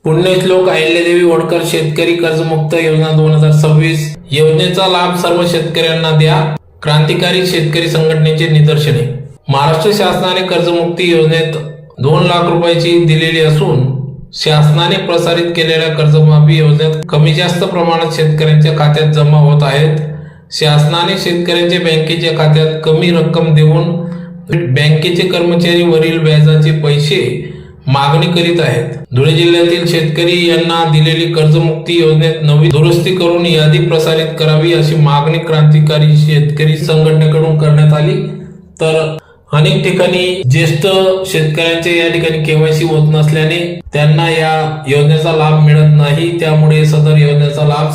पुण्यश्लोक अहिल्यादेवी होळकर शेतकरी कर्जमुक्त योजना 2026 योजनेचा लाभ सर्व शेतकऱ्यांना द्या. क्रांतिकारी शेतकरी संघटनेचे निदर्शने. महाराष्ट्र शासनाने कर्जमुक्ती योजनेत 2 लाख रुपयाची दिलेली असून शासनाने प्रसारित केलेल्या कर्जमाफी योजनेत कमी जास्त प्रमाणात शेतकऱ्यांच्या खात्यात जमा होत आहेत. शासनाने शेतकऱ्यांच्या बँकेच्या खात्यात कमी रक्कम देऊन बँकेचे कर्मचारी वरील व्याजाचे पैसे मागणी करीत आहेत. धुळे जिल्ह्यातील शेतकरी यांना दिलेली कर्जमुक्ती योजनेत नवी दुरुस्ती करून यादी प्रसारित करावी अशी मागणी क्रांतिकारी शेतकरी संघटनेकडून करण्यात आली. तर अनेक ठिकाणी ज्येष्ठ शेतकऱ्यांचे या ठिकाणी केवायसी होत नसल्याने त्यांना या योजनेचा लाभ मिळत नाही. त्यामुळे सदर योजनेचा लाभ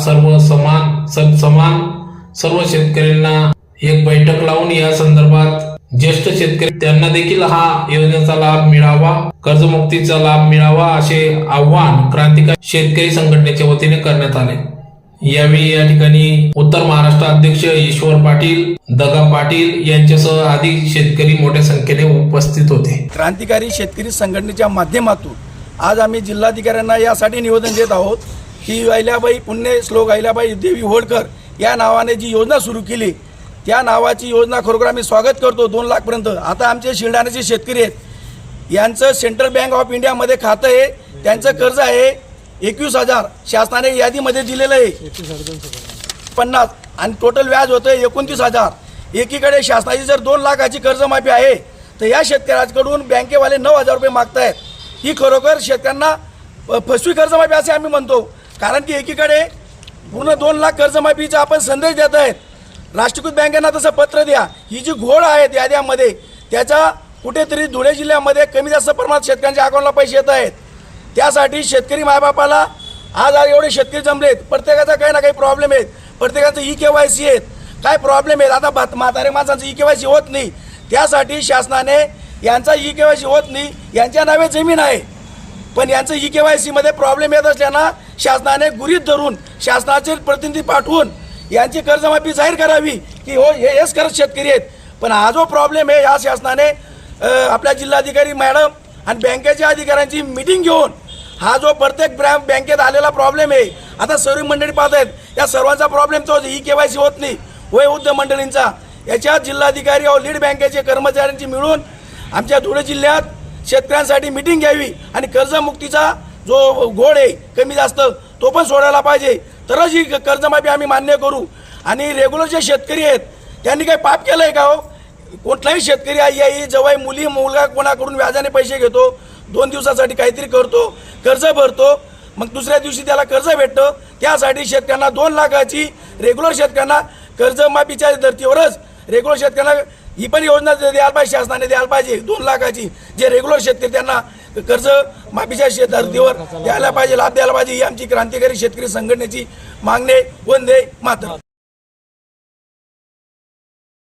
सर्व शेतकऱ्यांना एक बैठक लावून या संदर्भात ज्येष्ठ शेतकरी त्यांना देखील हा योजनेचा लाभ मिळावा, कर्जमुक्तीचा लाभ मिळावा असे आवाहन क्रांतिकारी शेतकरी संघटनेच्या वतीने करण्यात आले. यावेळी या ठिकाणी उत्तर महाराष्ट्र अध्यक्ष ईश्वर पाटील, दगा पाटील यांच्यासह अधिक शेतकरी मोठ्या संख्येने उपस्थित होते. क्रांतिकारी शेतकरी संघटनेच्या माध्यमातून आज आम्ही जिल्हाधिकाऱ्यांना यासाठी निवेदन देत आहोत की अहिल्याबाई पुण्यश्लोक अहिल्याबाई देवी होळकर या नावाने जी योजना सुरू केली त्या नावाची योजना खरोखर आम्ही स्वागत करतो. 2 लाख पर्यंत. आता आमचे शिरढाण्याचे शेतकरी आहेत, यांचं सेंट्रल बँक ऑफ इंडियामध्ये खातं आहे, त्यांचं कर्ज आहे 21,000 शासनाने यादीमध्ये दिलेलं आहे 50 आणि टोटल व्याज होतं 29,000. एकीकडे शासनाची जर 2 लाखाची कर्जमाफी आहे तर या शेतकऱ्यांकडून बँकेवाले 9,000 रुपये मागतायत. ही खरोखर शेतकऱ्यांना फसवी कर्जमाफी असे आम्ही म्हणतो. कारण की एकीकडे पूर्ण 2 लाख कर्जमाफीचा आपण संदेश देत आहेत. राष्ट्रीयकृत बँकेना तसं पत्र द्या. ही जी घोळ आहेत याद्यामध्ये त्याचा कुठेतरी धुळे जिल्ह्यामध्ये कमी जास्त प्रमाणात शेतकऱ्यांच्या अकाउंटला पैसे येत आहेत. त्यासाठी शेतकरी मायबापाला आज एवढे शेतकरी जमलेत, प्रत्येकाचा काही ना काही प्रॉब्लेम आहेत, प्रत्येकाचं EKYC आहेत, काय प्रॉब्लेम आहेत. आता म्हातारे माणसांचं EKYC होत नाही, त्यासाठी शासनाने यांचा EKYC होत नाही, यांच्या नावे जमीन आहे पण यांचं EKYC मध्ये प्रॉब्लेम येत असल्यानं शासनाने गुरीत धरून शासनाचे प्रतिनिधी पाठवून यांची कर्जमाफी जाहीर करावी की हो हेच करत शेतकरी आहेत. पण हा जो प्रॉब्लेम आहे या शासनाने आपल्या जिल्हाधिकारी मॅडम आणि बँकेच्या अधिकाऱ्यांची मीटिंग घेऊन हा जो प्रत्येक बँकेत आलेला प्रॉब्लेम आहे, आता सर्व मंडळी पाहत आहेत, या सर्वांचा प्रॉब्लेम तो EKYC होत नाही वय उद्योग मंडळींचा. याच्यात जिल्हाधिकारी व लीड बँकेचे कर्मचाऱ्यांची मिळून आमच्या धुळे जिल्ह्यात शेतकऱ्यांसाठी मीटिंग घ्यावी आणि कर्जमुक्तीचा जो घोळ आहे कमी जास्त तो पण सोडायला पाहिजे. तरच ही कर्जमाफी आम्ही मान्य करू. आणि रेग्युलर जे शेतकरी आहेत त्यांनी काही पाप केलं आहे का हो? कुठलाही शेतकरी आई जवळ मुलगा कोणाकडून व्याजाने पैसे घेतो, 2 दिवसासाठी काहीतरी करतो, कर्ज भरतो, मग दुसऱ्या दिवशी त्याला कर्ज भेटतं. त्यासाठी शेतकऱ्यांना 2 लाखाची रेग्युलर शेतकऱ्यांना कर्जमाफीच्या धर्तीवरच रेग्युलर शेतकऱ्यांना ही पण योजना द्यायला पाहिजे, शासनाने द्यायला पाहिजे 2 लाखाची. जे रेग्युलर शेतकरी त्यांना कर्ज माफीच्या धर्तीवर द्यायला पाहिजे, लाभ द्यायला पाहिजे. ही आमची क्रांतिकारी शेतकरी संघटनेची मागणी. वंदे मातरम.